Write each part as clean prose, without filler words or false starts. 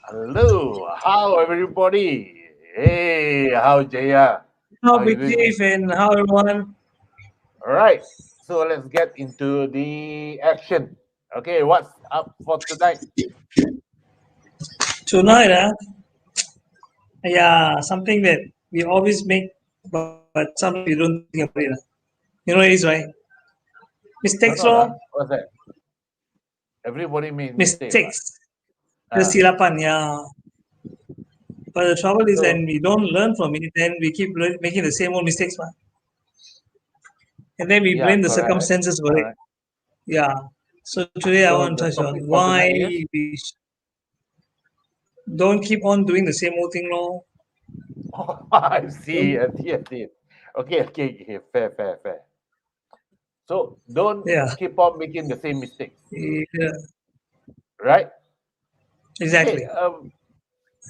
Hello, how everybody? Hey, how Jaya? How How you Big doing, man? Chief and how everyone All right, so let's get into the action. Okay, what's up for tonight? tonight, yeah, something that we always make, but sometimes we don't think about it. You know what it is, right? No, Mistakes, no, law, no. What's that? Everybody made mistake, mistakes. what? Ah, Kesilapan, yeah. But the trouble is, so when we don't learn from it, then we keep making the same old mistakes, man. And then we yeah, blame the correct, circumstances for it. correct. Yeah. So today I So want to the touch on topic for why tonight is. we don't keep on doing the same old thing, law. I see, Don't, I see, I see. Okay, okay, okay, fair, fair, fair. So don't yeah. keep on making the same mistakes, Yeah. right? Okay, Exactly.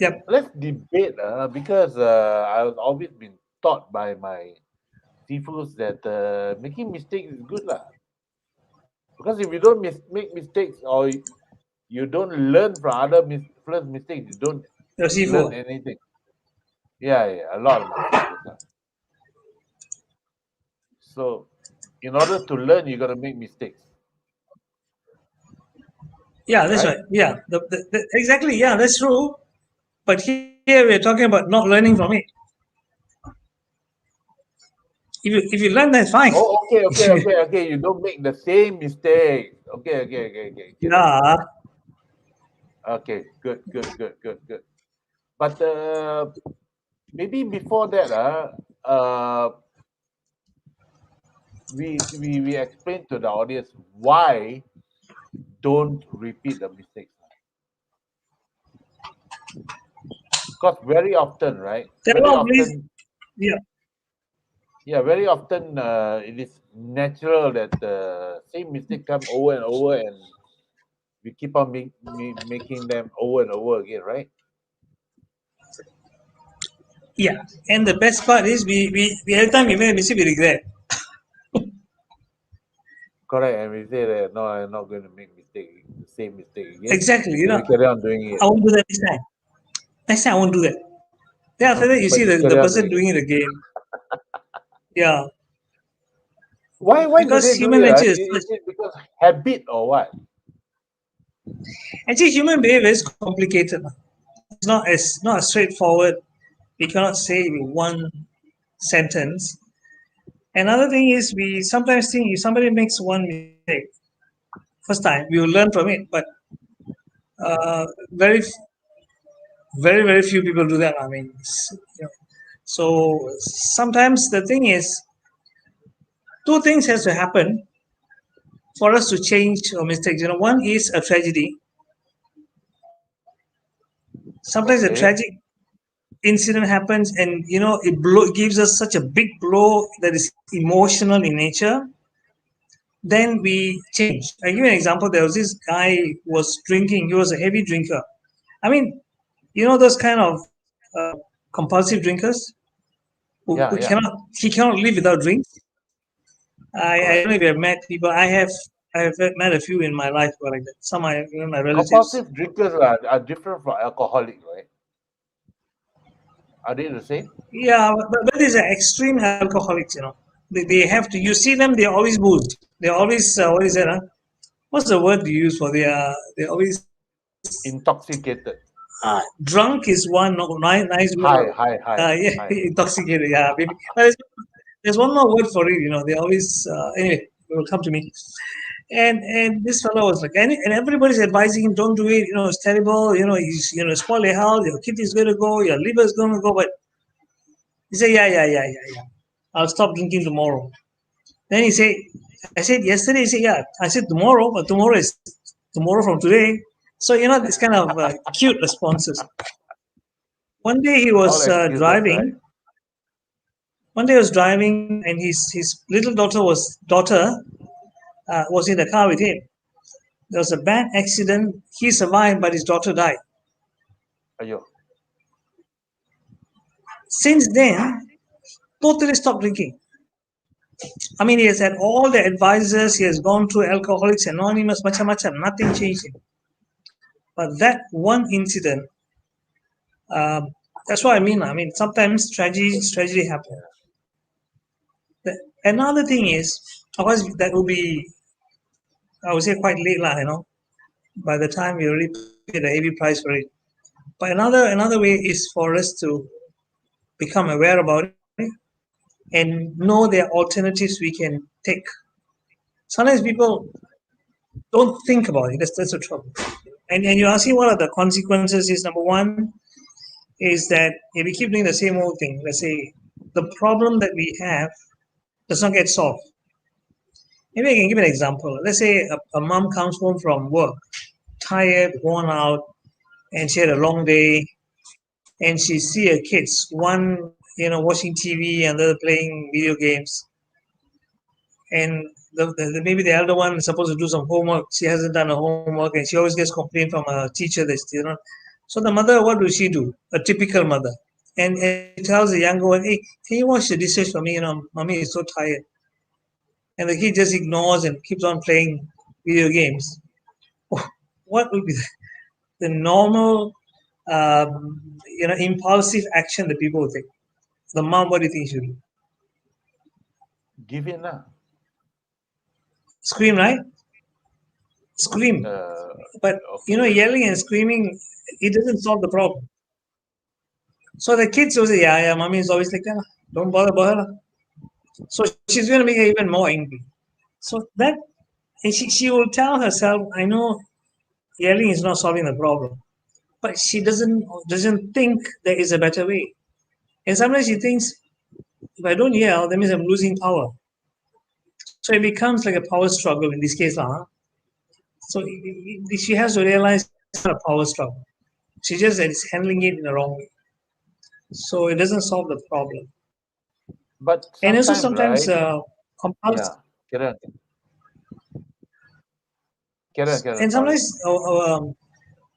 Yep. let's debate because I've always been taught by my seafoods that making mistakes is good lah. Because if you don't make mistakes or you don't learn from first mistakes, you don't Your learn seafood. anything. Yeah, yeah, a lot of my seafoods lah. So in order to learn, you got to make mistakes, Yeah, that's right? right. Yeah, exactly. Yeah, that's true. But here we're talking about not learning from it. If you learn, that's fine. Oh, okay, okay, okay, okay. You don't make the same mistakes. Okay, okay, okay, okay. Get it, get Yeah, it. Okay, good, good, good, good, good. But maybe before that, we explain to the audience why don't repeat the mistakes. Because very often, right? there are a Very lot of ways. often, Yeah, yeah, very often it is natural that the same mistake come over and over, and we keep on making them over and over again, right? yeah. And the best part is we every time we make a mistake, we regret. Correct. And we say that no, I'm not going to make the same mistake again. Exactly. So we carry on doing I it. won't do that next time. Next time I won't do that. Then after that, you see But you the carry on person doing it. doing it again. Yeah, Why do because they do human it? nature is such. Is it because habit or what? Actually, human behavior is complicated. It's not as straightforward. We cannot say in one sentence. Another thing is we sometimes think if somebody makes one mistake first time, we will learn from it. But uh, very very few people do that. I mean, so sometimes the thing is two things has to happen for us to change our mistakes. One is a tragedy. Sometimes a Okay. tragic incident happens, and gives us such a big blow that is emotional in nature. Then we change. I give you an example. There was this guy who was drinking. He was a heavy drinker. I mean, those kind of compulsive drinkers who Yeah, yeah. cannot live without drinks. I don't Correct. know if you have met people. I have met a few in my life who are like that. Some are my relatives. Compulsive drinkers are different from alcoholic, right? Are they the same? Yeah, but these are extreme alcoholics. They have to. You see them. They're always boozed. They're always what is that? Huh? What's the word you use for they're always Intoxicated. drunk is one nice word. High, high, high, Yeah, high. intoxicated. Yeah, maybe. But there's one more word for it. They always anyway. It will come to me. And this fellow was like, and everybody's advising him, don't do it. It's terrible. He's spoil your health. Your kidney is going to go. Your liver is going to go. But he said, yeah, yeah, yeah, yeah, yeah. I'll stop drinking tomorrow. Then he said, I said yesterday. He said, yeah. I said tomorrow, but tomorrow is tomorrow from today. So this kind of cute responses. One day he All was excuses, right? driving. One day he was driving, and his little daughter was in the car with him. There was a bad accident. He survived, but his daughter died. Ayo. Since then, totally stopped drinking. I mean, he has had all the advisors. He has gone through Alcoholics Anonymous, macam macam. Nothing changed him. But that one incident Um, that's what I mean. I mean, sometimes tragedy happen. Another thing is, of course, that will be, I would say, quite late, lah. By the time we already paid a heavy price for it. But another way is for us to become aware about it and know there are alternatives we can take. Sometimes people don't think about it. That's the trouble. And you're asking what are the consequences? Is number one is that if we keep doing the same old thing, let's say the problem that we have does not get solved. Maybe I can give an example. Let's say a mom comes home from work, tired, worn out, and she had a long day, and she see her kids, one watching TV and the other playing video games, and maybe the elder one is supposed to do some homework. She hasn't done her homework, and she always gets complaint from a teacher that. So the mother, what does she do? A typical mother, and she tells the younger one, "Hey, can you wash the dishes for me? Mommy is so tired." And the kid just ignores and keeps on playing video games. What would be the normal, impulsive action that people would take? The mom, what do you think she should do? Give in lah. Scream, right? Scream. Uh, But okay. yelling and screaming, it doesn't solve the problem. So the kids will say, yeah, yeah, mommy is always like that. Don't bother her. So she's going to make her even more angry. So and she will tell herself, I know yelling is not solving the problem, but she doesn't think there is a better way. And sometimes she thinks, if I don't yell, that means I'm losing power. So it becomes like a power struggle in this case. So she has to realize it's not a power struggle. She just is handling it in the wrong way. So it doesn't solve the problem. But And also sometimes, sometimes right? compulsive, Yeah. Kira, kira. and Sorry. sometimes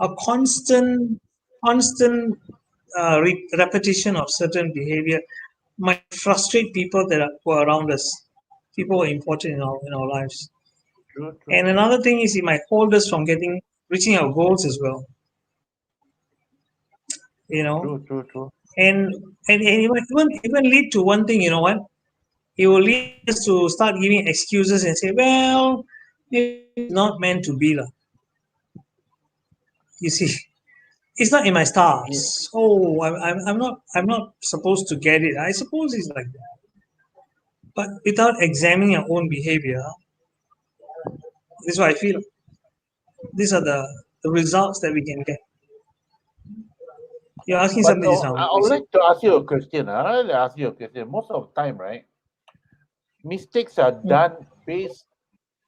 a constant repetition of certain behavior might frustrate people who are around us, people who are important in our lives. True, true, And another thing is it might hold us from reaching our goals as well. You know, true. and it might even lead to one thing. You know what? It will lead us to start giving excuses and say, well, maybe this is not meant to be. You see, it's not in my Yeah. stars. Oh, I'm not supposed to get it. I suppose it's like that. But without examining our own behavior, this is what I feel. These are the results that we can get. You're asking But something just now. I You would see. like to ask you a question. I like to ask you a question. Most of the time, right? Mistakes are Mm, done based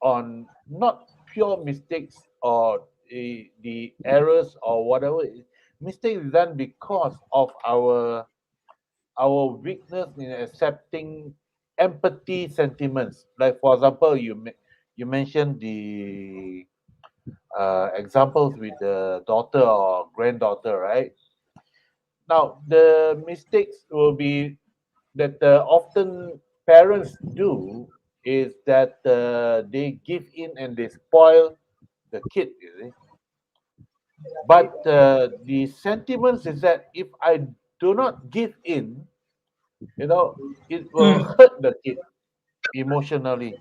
on not pure mistakes or the errors or whatever. Mistake is done because of our weakness in accepting empathy sentiments. Like for example, you mentioned the examples with the daughter or granddaughter, right? Now the mistakes will be that often parents do is that they give in and they spoil the kid, you see. But the sentiments is that if I do not give in, it will mm, hurt the kid emotionally.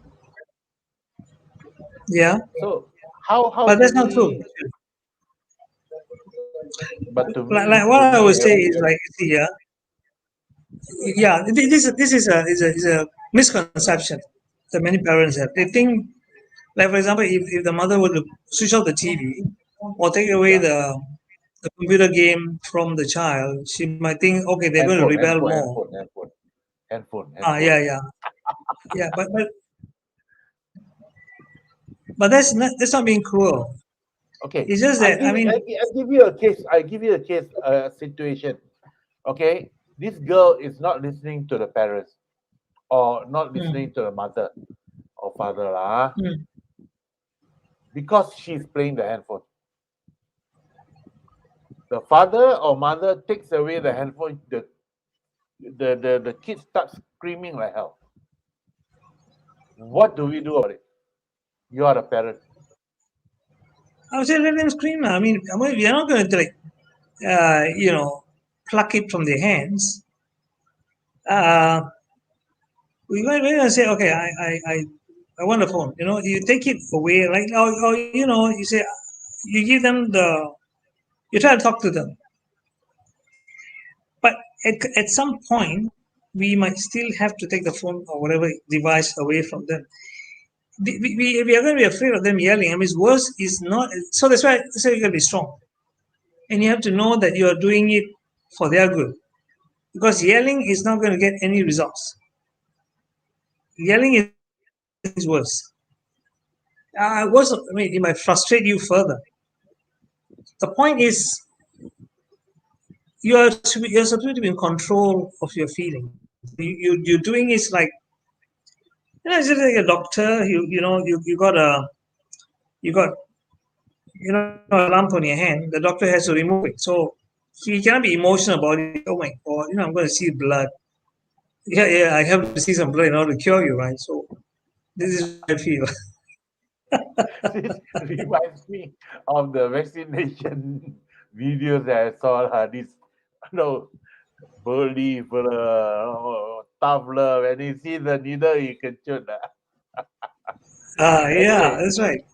yeah, So how but do that's not true. we? But Like what to I would me, say is like, you see, yeah. This is a misconception that many parents have. They think, like for example, if the mother were to switch off the TV or take away yeah, the computer game from the child, she might think, okay, they're going to handphone, rebel handphone, more. handphone, handphone, Yeah, handphone. yeah, yeah. But that's not being cruel. Okay, It's just that I mean, I give you a case. I give you a case situation. Okay, this girl is not listening to the parents or not mm, listening to the mother or father lah, mm, because she's playing the handphone. The father or mother takes away the handphone. The kid starts screaming like hell. What do we do about it? You are a parent. I would say let them scream. I mean, we are not going to like, pluck it from their hands, we're going to say, okay, I want a phone. You take it away, right? Or you say, you give them you try to talk to them. But at some point, we might still have to take the phone or whatever device away from them. We are going to be afraid of them yelling. I mean, worse is not. So that's why you got to be strong. And you have to know that you are doing it for their good. Because yelling is not going to get any results. Yelling is worse. It might frustrate you further. The point is, you're supposed to be in control of your feelings. You're doing is like, it's just like a doctor. You got a lump on your hand. The doctor has to remove it. So you cannot be emotional about it. Oh my God, I'm going to see blood. Yeah, I have to see some blood in order to cure you, right? So this is what I feel. This reminds me of the vaccination videos that I saw. This, burly fella, tough love. When you see the needle, you can shoot. Yeah, Anyway, that's right.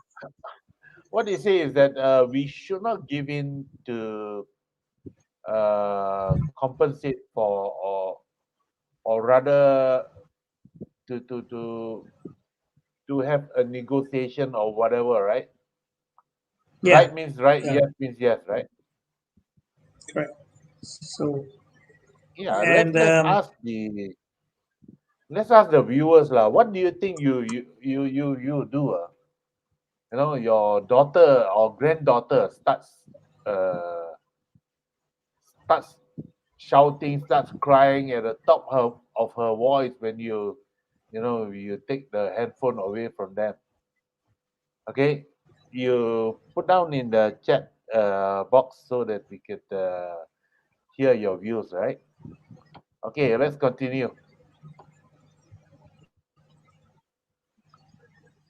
what they say is that we should not give in to compensate for, or rather to to to to have a negotiation or whatever, right? Yeah, Right means right, yeah, yes means yes, right? correct. So, Yeah, let's and let's ask the viewers lah. What do you think you do? Your daughter or granddaughter uh starts shouting, starts crying at the top of her voice when you take the handphone away from them. Okay, you put down in the chat box so that we could hear your views, right? Okay, let's continue.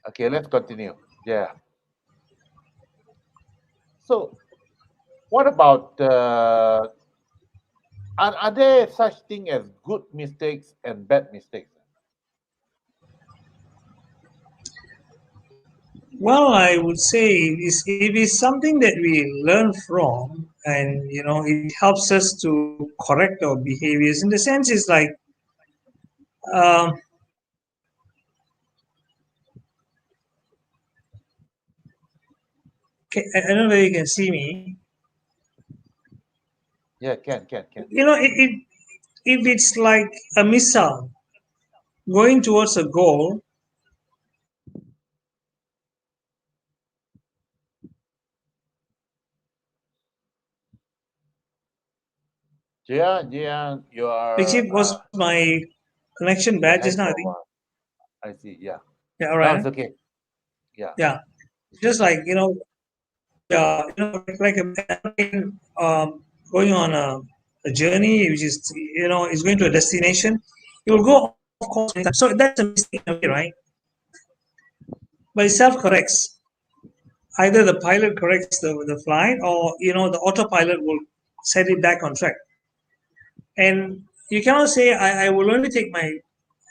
Okay, let's continue. Yeah. So, what about are there such thing as good mistakes and bad mistakes? well, I would say it is something that we learn from, and it helps us to correct our behaviors. In the sense, it's like, um, I don't know whether you can see me. Yeah, can. If it's like a missile going towards a goal, Yeah, you which are it was my connection the bad just heck now, I of think. I see. Yeah, Yeah, all now right. it's okay. Yeah. Yeah, just like yeah, like a airplane, going on a journey, which is is going to a destination. It will go off course many times. So that's a mistake in a way, right? But it self corrects. Either the pilot corrects the flight, or the autopilot will set it back on track. And you cannot say I will only take my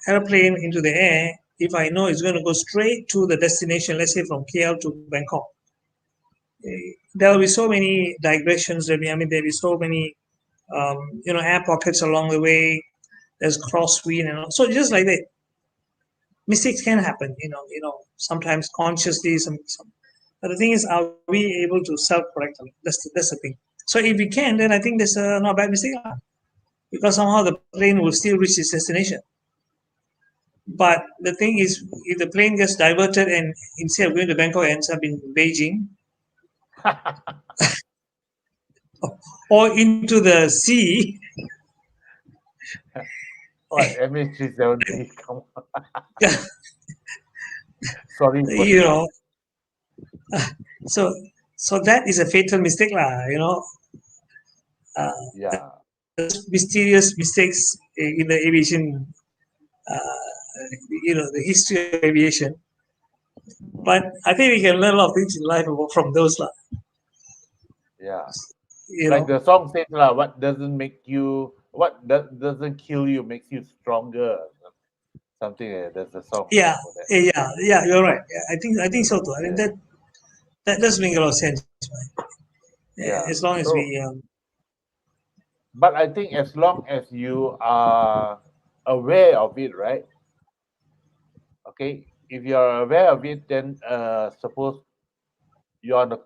airplane into the air if I know it's going to go straight to the destination. Let's say from KL to Bangkok. There will be so many digressions. There'll be so many air pockets along the way. There's crosswind and all. So just like that, mistakes can happen. Sometimes consciously, some. But the thing is, are we able to self-correct them? That's the thing. So if we can, then I think there's not a bad mistake, because somehow the plane will still reach its destination. But the thing is, if the plane gets diverted and instead of going to Bangkok ends up in Beijing or into the sea, What MH370? Come on. Sorry for you that. know, so that is a fatal mistake, lah. Yeah. Mysterious mistakes in the aviation, the history of aviation. But I think we can learn a lot of things in life from those, lah. Yeah. you Like know. the song says, lah, what doesn't kill you makes you stronger. Something like that. There's a song Yeah, for that. yeah. You're right. Yeah, I think so too. I think Yeah. that does make a lot of sense. Yeah, Yeah. as long as So, we but I think as long as you are aware of it, right? Okay. If you are aware of it, then suppose you are the,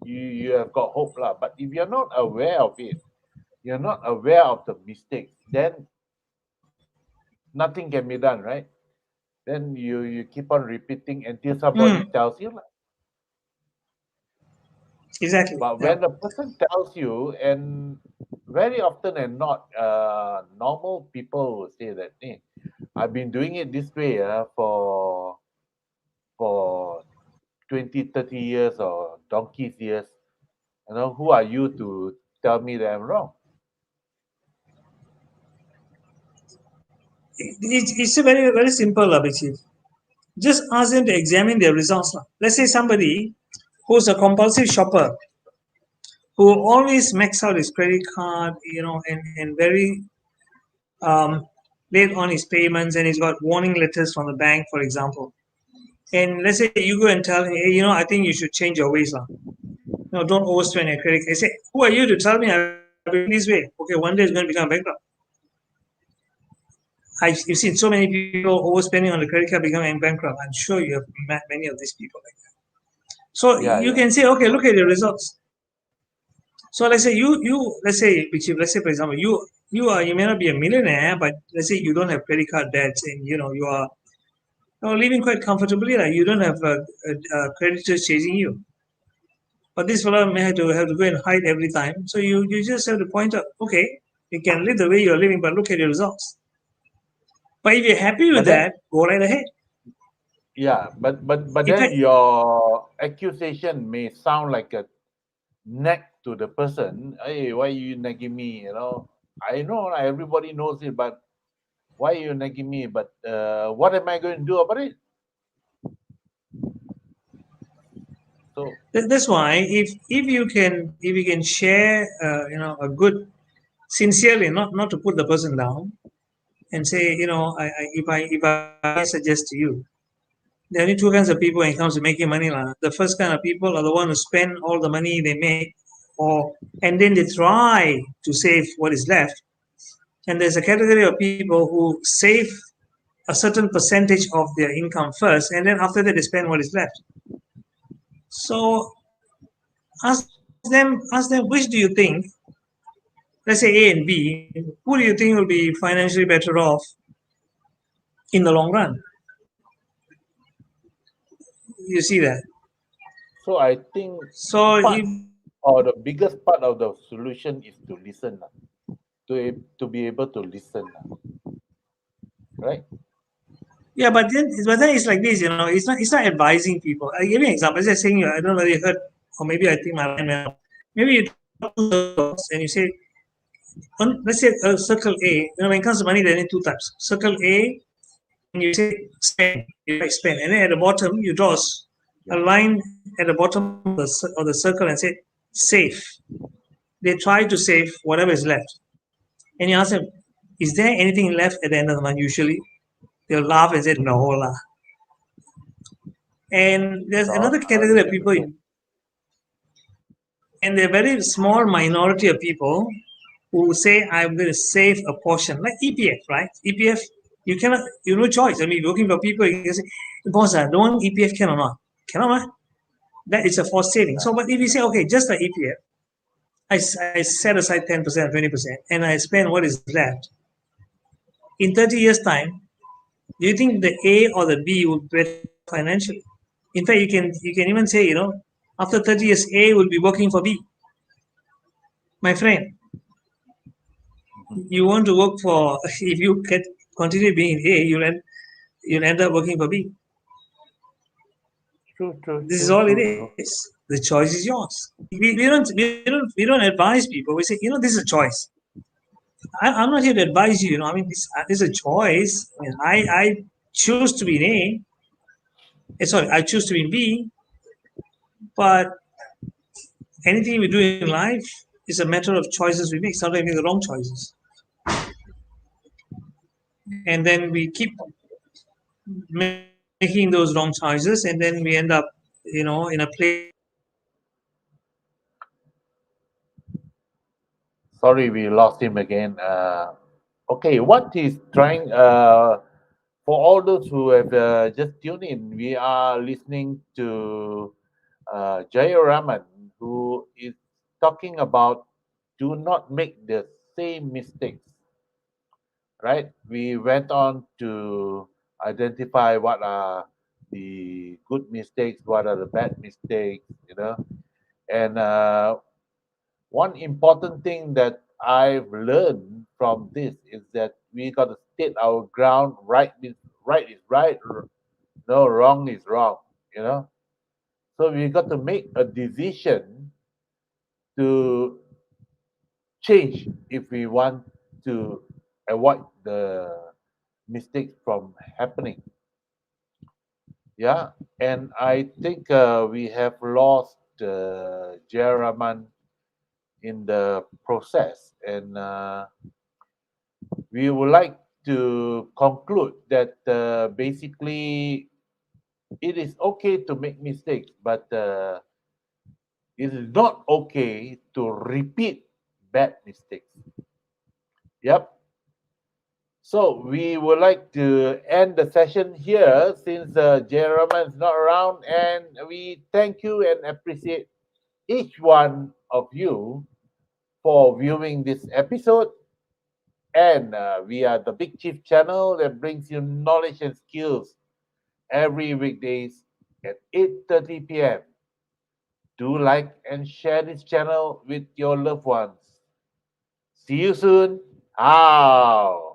you have got hope lah. But if you're not aware of it, you're not aware of the mistakes, then nothing can be done, right? Then you keep on repeating until somebody mm, tells you lah. exactly. But Yeah. when the person tells you, and very often and not, normal people will say that, hey, I've been doing it this way for 20, 30 years or donkey's years. Who are you to tell me that I'm wrong? It's a very simple, Abhijit. Just ask them to examine their results. Let's say somebody who's a compulsive shopper who always max out his credit card, and very late on his payments, and he's got warning letters from the bank, for example. And let's say you go and tell him, hey, I think you should change your ways. No, don't overspend your credit. I say, who are you to tell me I've been doing this way? Okay, one day it's going to become bankrupt. You've seen so many people overspending on the credit card becoming bankrupt. I'm sure you have met many of these people like that. So Yeah, you yeah. can say, okay, look at the results. So let's say let's say for example, you may not be a millionaire, but let's say you don't have credit card debts, and you are living quite comfortably. Like you don't have creditors chasing you. But this fellow may have to go and hide every time. So you just have to point out, okay, you can live the way you're living, but look at your results. But if you're happy with But then, that, go right ahead. yeah, but In then fact, your accusation may sound like a nag to the person. Hey, why you nagging me? I know like, everybody knows it, but why you nagging me? But what am I going to do about it? So that's why if you can share a good sincerely, not to put the person down, and say, if I suggest to you, there are only two kinds of people when it comes to making money. The first kind of people are the one who spend all the money they make, and then they try to save what is left. And there's a category of people who save a certain percentage of their income first, and then after that they spend what is left. So ask them which do you think, let's say A and B, who do you think will be financially better off in the long run? You see that? so I think So part if or the biggest part of the solution is to listen lah. To be able to listen lah, right? Yeah, but then it's like this, it's not advising people. I give you an example. Just saying, I don't know whether you heard, or maybe I think my line went off. Maybe you talk to circles and you say, let's say circle A. When it comes to money, there are two types. Circle A, and you say spend, you write spend, and then at the bottom you draw a Yeah. line at the bottom of the circle and say save. They try to save whatever is left, and you ask them, is there anything left at the end of the month? Usually, they'll laugh and say no lah. And there's Not another category of people, 100%. and they're a very small minority of people who say, I'm going to save a portion, like EPF, right? EPF, you cannot, no choice. I mean, working for people, you can say, boss, don't EPF can or not? Cannot, right? That is a forced saving. So, but if you say, okay, just like EPF, I set aside 10%, 20%, and I spend what is left. In 30 years' time, do you think the A or the B will be better financially? In fact, you can even say, after 30 years, A will be working for B. My friend, Mhm. you want to work for, if you continue being A, you'll end up working for B. True, true, This is true, all it true, true. is. The choice is yours. We don't advise people. We say, this is a choice. I'm not here to advise you. I mean, this is a choice. I mean, I choose to be in A. Sorry, I choose to be in B. But anything we do in life, It's a matter of choices we make. Sometimes we make the wrong choices, and then we keep making those wrong choices, and then we end up, in a place Sorry, we lost him again. Okay, what he's trying, for all those who have just tuned in, we are listening to Jeyaraman, who is talking about do not make the same mistakes, right? We went on to identify what are the good mistakes, what are the bad mistakes, and one important thing that I've learned from this is that we got to state our ground. Right is right, no, wrong is wrong. You know, so we got to make a decision to change if we want to avoid the mistakes from happening. Yeah, and I think we have lost Jeraman in the process, and we would like to conclude that basically it is okay to make mistakes, but it is not okay to repeat bad mistakes. Yep. So we would like to end the session here since Jeraman is not around, and we thank you and appreciate each one of you for viewing this episode. And we are the Big Chief channel that brings you knowledge and skills every weekdays at 8:30 p.m. Do like and share this channel with your loved ones. See you soon. How?